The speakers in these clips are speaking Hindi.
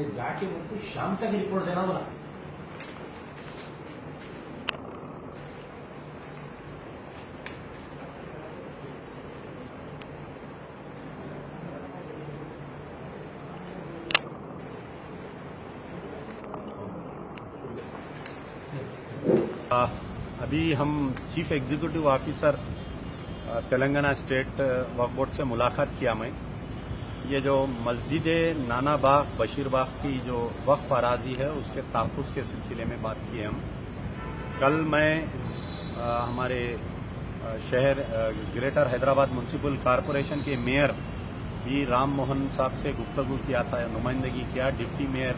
जाके उनको शाम तक रिपोर्ट देना बोला। अभी हम chief executive officer Telangana state Waqf board से मुलाकात किया। मैं ये जो मस्जिद नाना बाग बशीर बाग की जो वक्फ अराजी है उसके तहफ़्फ़ुज़ के सिलसिले में बात की हम। कल मैं हमारे शहर ग्रेटर हैदराबाद म्यूनसिपल कॉरपोरेशन के मेयर भी राम मोहन साहब से गुफ्तगू किया था, नुमाइंदगी किया। डिप्टी मेयर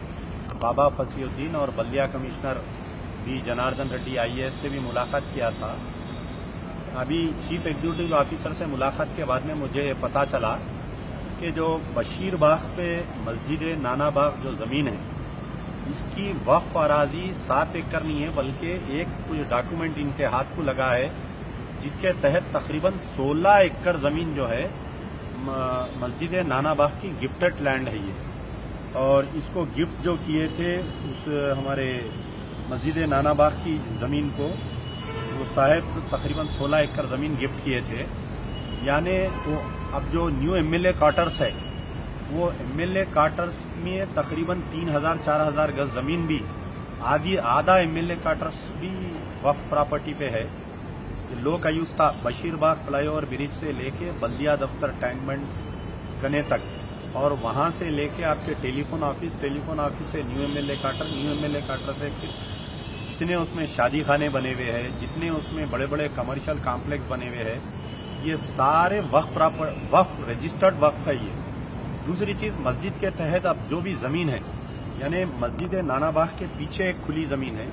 बाबा फसीउद्दीन और बल्दिया कमिश्नर भी जनार्दन रेड्डी IAS से भी मुलाकात किया था। अभी चीफ एग्जीक्यूटिव ऑफिसर से मुलाकात के बाद में मुझे पता चला कि जो बशीर बाग पे मस्जिद नाना बाग जो ज़मीन है इसकी वक्फ अराजी 7 एकड़ नहीं है, बल्कि एक कुछ डॉक्यूमेंट इनके हाथ को लगा है जिसके तहत तकरीबन 16 एकड़ ज़मीन जो है मस्जिद नाना बाग की गिफ्टेड लैंड है ये। और इसको गिफ्ट जो किए थे उस हमारे मस्जिद नाना बाग की ज़मीन को वो साहब तकरीबन 16 एकड़ ज़मीन गिफ्ट किए थे। यानी वो अब जो न्यू MLA क्वार्टर्स है वो MLA क्वार्टर्स में तकरीबन 3000-4000 गज ज़मीन भी आधा MLA क्वार्टर्स भी वक्फ प्रॉपर्टी पे है। लोक आयुक्ता बशीर बाग फ्लाईओवर ब्रिज से लेके बल्दिया दफ्तर टैंकबंड कने तक और वहां से लेके आपके टेलीफोन ऑफिस से न्यू MLA क्वार्टर से जितने उसमें शादी खाने बने हुए हैं, जितने उसमें बड़े बड़े कमर्शियल कॉम्प्लेक्स बने हुए हैं, ये सारे वक्फ रजिस्टर्ड वक्फ है ये। दूसरी चीज मस्जिद के तहत अब जो भी जमीन है, यानी मस्जिद नाना बाग के पीछे एक खुली जमीन है,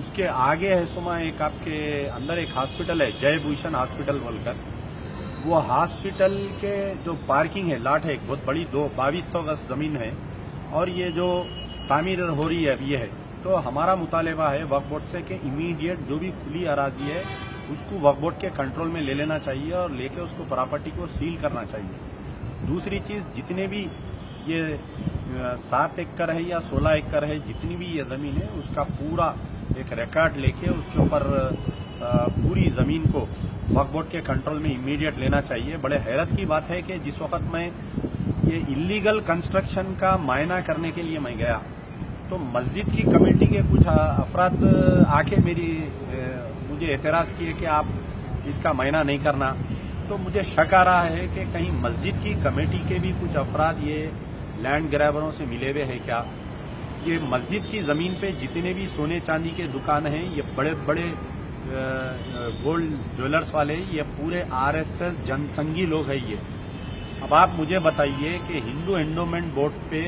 उसके आगे है सुमा एक आपके अंदर एक हॉस्पिटल है जय भूषण हॉस्पिटल बोलकर। वो हॉस्पिटल के जो पार्किंग है लॉट है एक बहुत बड़ी 2200 गज जमीन है और ये जो तामीर हो रही है ये है। तो हमारा मुतालबा है वक्फ बोर्ड से कि इमीडिएट जो भी खुली अराजी है उसको वक्फ बोर्ड के कंट्रोल में ले लेना चाहिए और लेके उसको प्रॉपर्टी को सील करना चाहिए। दूसरी चीज जितने भी ये 7 एकड़ है या 16 एकड़ है, जितनी भी ये जमीन है उसका पूरा एक रिकॉर्ड लेके उसके ऊपर पूरी जमीन को वक्फ बोर्ड के कंट्रोल में इमीडिएट लेना चाहिए। बड़े हैरत की बात है कि जिस वक्त मैं ये इलीगल कंस्ट्रक्शन का मायना करने के लिए मैं गया तो मस्जिद की कमेटी के कुछ अफराद आके मुझे एतराज किए कि आप इसका मायना नहीं करना। तो मुझे शक आ रहा है कि कहीं मस्जिद की कमेटी के भी कुछ अफराद ये लैंड ग्रैबरों से मिले हुए हैं क्या। ये मस्जिद की जमीन पे जितने भी सोने चांदी के दुकान हैं, ये बड़े बड़े गोल्ड ज्वेलर्स वाले, ये पूरे RSS जनसंघी लोग हैं ये। अब आप मुझे बताइए कि हिंदू एंडोमेंट बोर्ड पे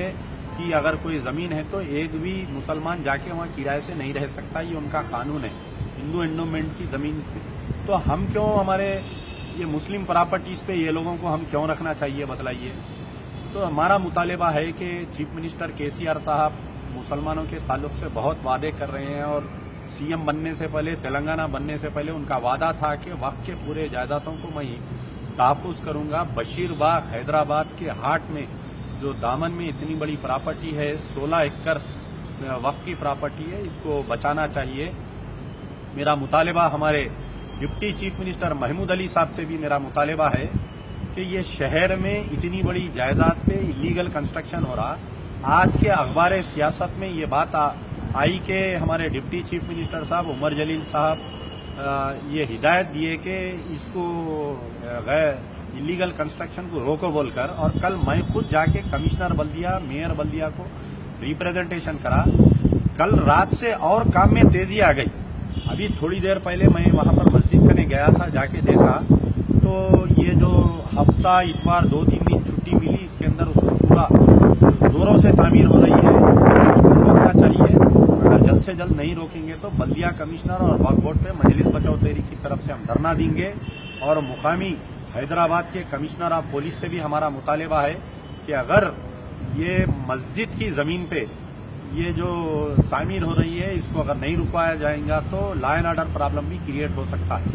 की अगर कोई जमीन है तो एक भी मुसलमान जाके वहाँ किराए से नहीं रह सकता, ये उनका कानून है हिंदू एंडोमेंट की जमीन पे। तो हम क्यों हमारे ये मुस्लिम प्रॉपर्टीज पे ये लोगों को हम क्यों रखना चाहिए बतलाइए। तो हमारा मुतालबा है कि चीफ मिनिस्टर KCR साहब मुसलमानों के ताल्लुक से बहुत वादे कर रहे हैं और CM बनने से पहले, तेलंगाना बनने से पहले उनका वादा था कि वक्फ के पूरे जायदादों को मैं तहफ़्फ़ुज़ करूंगा। बशीर बाग हैदराबाद के हाट में जो दामन में इतनी बड़ी प्रॉपर्टी है, 16 एकड़ वक्फ की प्रॉपर्टी है, इसको बचाना चाहिए। मेरा मुतालबा हमारे deputy chief minister Mahmood Ali साहब से भी मेरा मुतालबा है कि ये शहर में इतनी बड़ी जायदाद पे इलीगल कंस्ट्रक्शन हो रहा। आज के अखबार सियासत में ये बात आई कि हमारे डिप्टी चीफ मिनिस्टर साहब उमर जलील साहब ये हिदायत दिए कि इसको इलीगल कंस्ट्रक्शन को रोको बोलकर, और कल मैं खुद जाके कमिश्नर बल्दिया, मेयर बल्दिया को रिप्रेजेंटेशन करा। कल रात से और काम में तेजी आ गई। अभी थोड़ी देर पहले मैं वहां पर मस्जिद करने गया था, जाके देखा तो ये जो हफ्ता इतवार 2-3 दिन छुट्टी मिली, इसके अंदर उसको पूरा जोरों से तामीर हो रही है, उसको रोकना चाहिए। अगर जल्द से जल्द नहीं रोकेंगे तो बल्दिया कमिश्नर और वक्फ बोर्ड पे मजलिस बचाओ तहरीक की तरफ से हम धरना देंगे। और मुकामी हैदराबाद के कमिश्नर ऑफ पुलिस से भी हमारा मुतालबा है कि अगर ये मस्जिद की जमीन पे ये जो तामीर हो रही है इसको अगर नहीं रुकवाया जाएगा तो लॉ एंड ऑर्डर प्रॉब्लम भी क्रिएट हो सकता है।